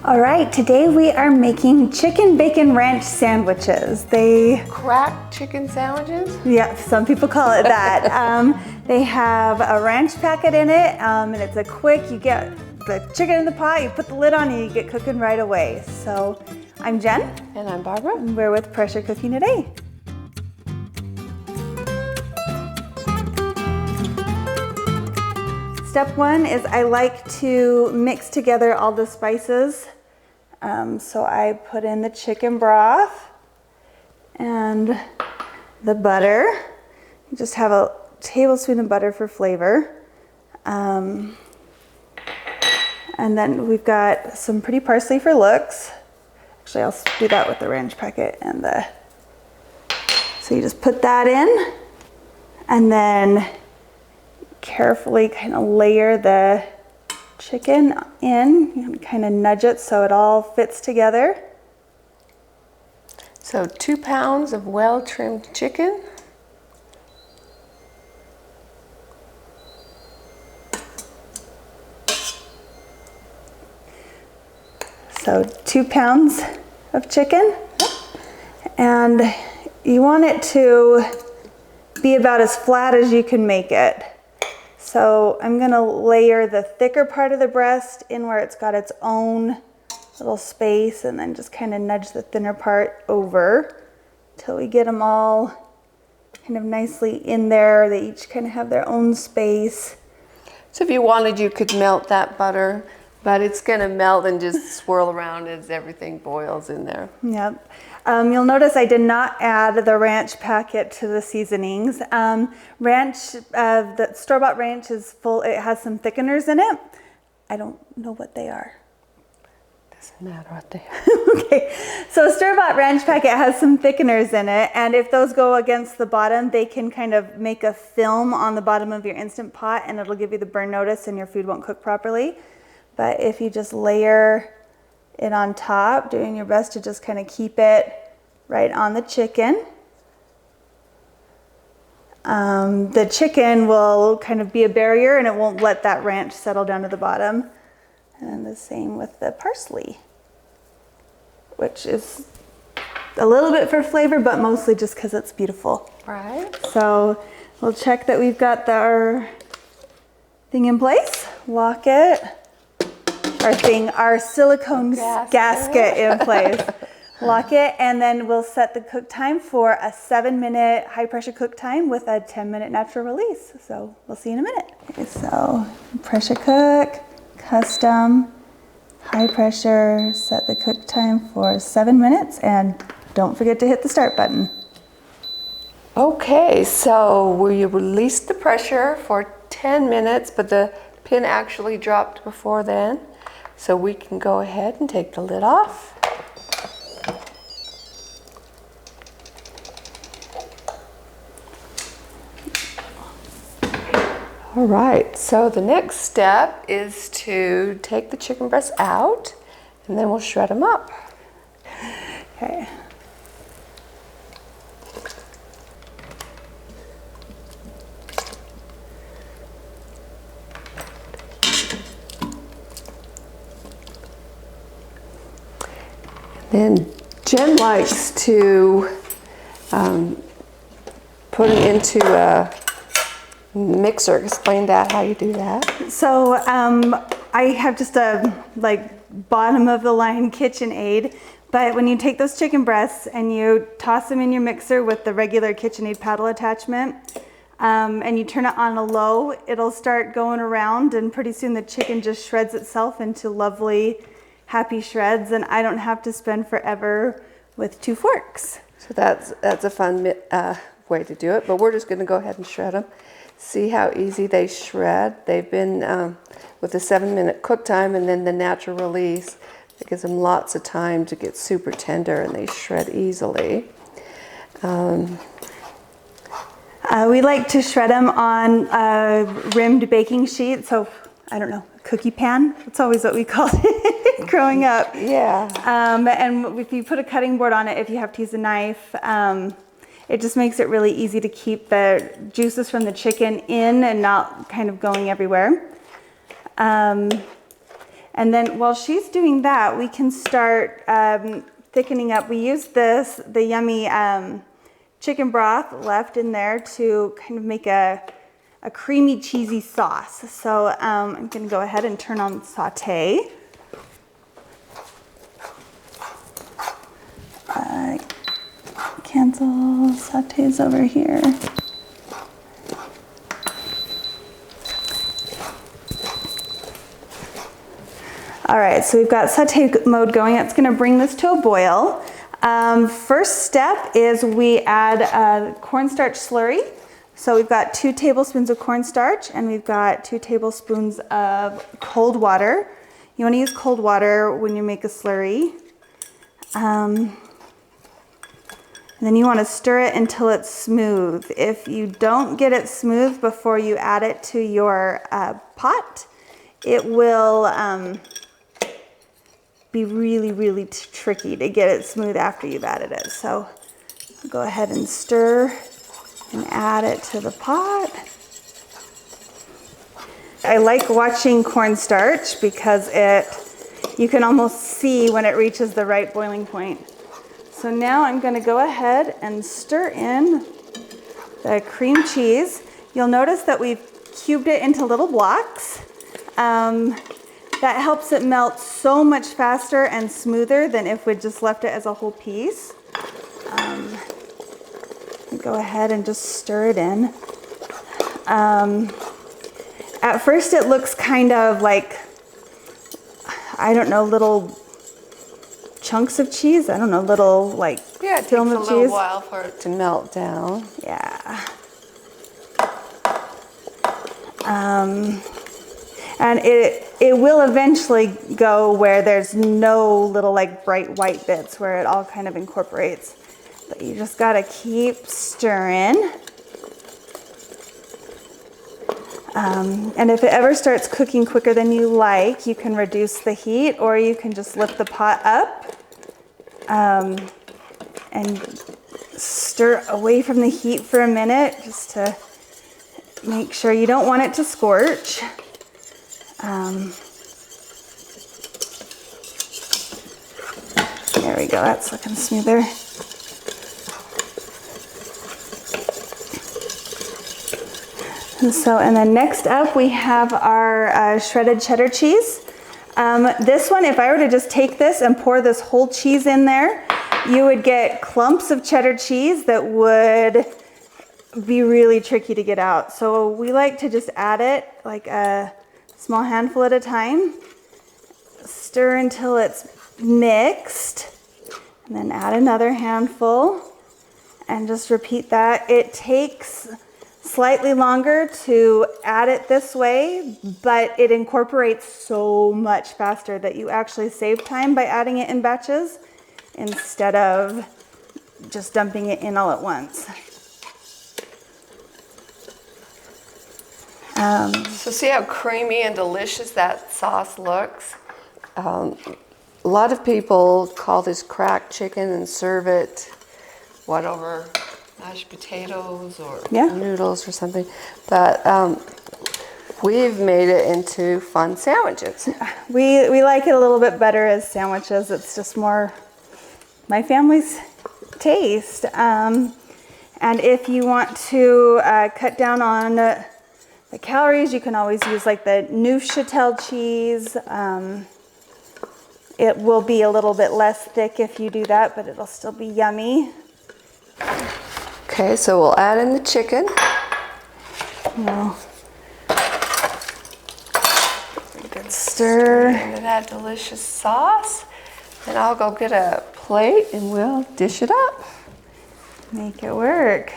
All right, today we are making chicken bacon ranch sandwiches. Cracked chicken sandwiches? Yeah, some people call it that. They have a ranch packet in it, and it's a quick, you get the chicken in the pot, you put the lid on, and you get cooking right away. So I'm Jen. And I'm Barbara. And we're with Pressure Cooking Today. Step one is I like to mix together all the spices. So I put in the chicken broth and the butter. Just have a tablespoon of butter for flavor. And then we've got some pretty parsley for looks. Actually, I'll do that with the ranch packet and so you just put that in and then carefully kind of layer the chicken in. You can kind of nudge it so it all fits together. So 2 pounds of well-trimmed chicken. So 2 pounds of chicken, and you want it to be about as flat as you can make it. So I'm gonna layer the thicker part of the breast in where it's got its own little space, and then just kind of nudge the thinner part over till we get them all kind of nicely in there. They each kind of have their own space. So if you wanted, you could melt that butter, but it's gonna melt and just swirl around as everything boils in there. Yep. You'll notice I did not add the ranch packet to the seasonings. The store-bought ranch is full, it has some thickeners in it. I don't know what they are. Doesn't matter what they are. Okay, so store-bought ranch packet has some thickeners in it, and if those go against the bottom, they can kind of make a film on the bottom of your Instant Pot, and it'll give you the burn notice and your food won't cook properly. But if you just layer it on top, doing your best to just kind of keep it right on the chicken. The chicken will kind of be a barrier and it won't let that ranch settle down to the bottom. And then the same with the parsley, which is a little bit for flavor, but mostly just because it's beautiful. Right. So we'll check that we've got our thing in place, lock it. Our silicone gasket in place. Lock it, and then we'll set the cook time for a 7-minute high pressure cook time with a 10-minute natural release. So we'll see you in a minute. Okay, so pressure cook, custom, high pressure, set the cook time for 7 minutes, and don't forget to hit the start button. Okay, so we released the pressure for 10 minutes, but the pin actually dropped before then. So we can go ahead and take the lid off. All right, so the next step is to take the chicken breasts out, and then we'll shred them up. Okay. Then Jen likes to put them into a mixer. Explain that, how you do that. So I have just a bottom of the line KitchenAid, but when you take those chicken breasts and you toss them in your mixer with the regular KitchenAid paddle attachment, and you turn it on a low, it'll start going around, and pretty soon the chicken just shreds itself into lovely happy shreds, and I don't have to spend forever with 2 forks. So that's a fun way to do it, but we're just going to go ahead and shred them. See how easy they shred. They've been with a 7-minute cook time and then the natural release. It gives them lots of time to get super tender, and they shred easily. We like to shred them on a rimmed baking sheet, so I don't know, cookie pan. That's always what we called it growing up. Yeah. And if you put a cutting board on it, if you have to use a knife, it just makes it really easy to keep the juices from the chicken in and not kind of going everywhere. And And then while she's doing that, we can start thickening up. We use the yummy chicken broth left in there to kind of make a creamy, cheesy sauce. So I'm gonna go ahead and turn on saute. Cancel, saute's over here. All right, so we've got saute mode going. It's gonna bring this to a boil. First step is we add cornstarch slurry. So we've got 2 tablespoons of cornstarch and we've got 2 tablespoons of cold water. You wanna use cold water when you make a slurry. And then you wanna stir it until it's smooth. If you don't get it smooth before you add it to your pot, it will be really, really tricky to get it smooth after you've added it. So go ahead and stir and add it to the pot. I like watching cornstarch because you can almost see when it reaches the right boiling point. So now I'm gonna go ahead and stir in the cream cheese. You'll notice that we've cubed it into little blocks. That helps it melt so much faster and smoother than if we just left it as a whole piece. Go ahead and just stir it in. At first it looks kind of like, I don't know, little chunks of cheese. I don't know, little like film of cheese. It takes a little while for it to melt down. Yeah. And it will eventually go where there's no little like bright white bits, where it all kind of incorporates. But you just gotta keep stirring. And if it ever starts cooking quicker than you like, you can reduce the heat, or you can just lift the pot up and stir away from the heat for a minute, just to make sure. You don't want it to scorch. There we go, that's looking smoother. And then next up we have our shredded cheddar cheese. This one, if I were to just take this and pour this whole cheese in there, you would get clumps of cheddar cheese that would be really tricky to get out. So we like to just add it like a small handful at a time. Stir until it's mixed, and then add another handful, and just repeat that. It takes slightly longer to add it this way, but it incorporates so much faster that you actually save time by adding it in batches instead of just dumping it in all at once. So see how creamy and delicious that sauce looks? A lot of people call this cracked chicken and serve it, over mashed potatoes or noodles or something. But we've made it into fun sandwiches. We like it a little bit better as sandwiches. It's just more my family's taste. And if you want to cut down on the calories, you can always use like the Neufchâtel cheese. It will be a little bit less thick if you do that, but it'll still be yummy. Okay, so we'll add in the chicken. Good stir. Into that delicious sauce. And I'll go get a plate and we'll dish it up. Make it work.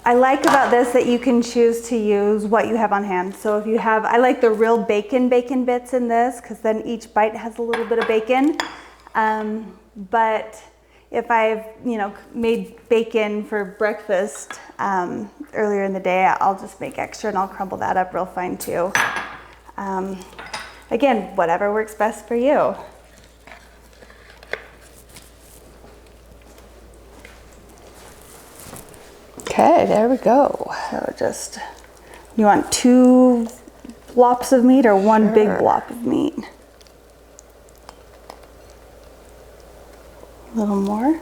I like about this that you can choose to use what you have on hand. So if you have, I like the real bacon bits in this, because then each bite has a little bit of bacon. But if I've, made bacon for breakfast earlier in the day, I'll just make extra and I'll crumble that up real fine too. Again, whatever works best for you. Okay, there we go. So you want 2 blops of meat or one big blop of meat? A little more.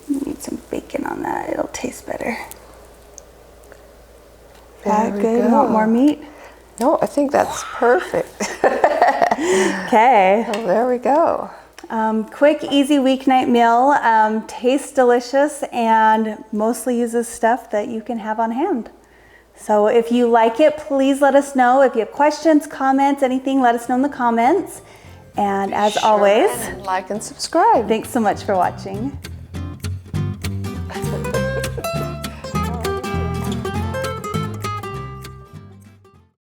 Need some bacon on that, it'll taste better. That good? Want more meat? No, I think that's perfect. Okay. Well, there we go. Quick, easy weeknight meal. Tastes delicious and mostly uses stuff that you can have on hand. So if you like it, please let us know. If you have questions, comments, anything, let us know in the comments. And as always, like and subscribe. thanks so much for watching.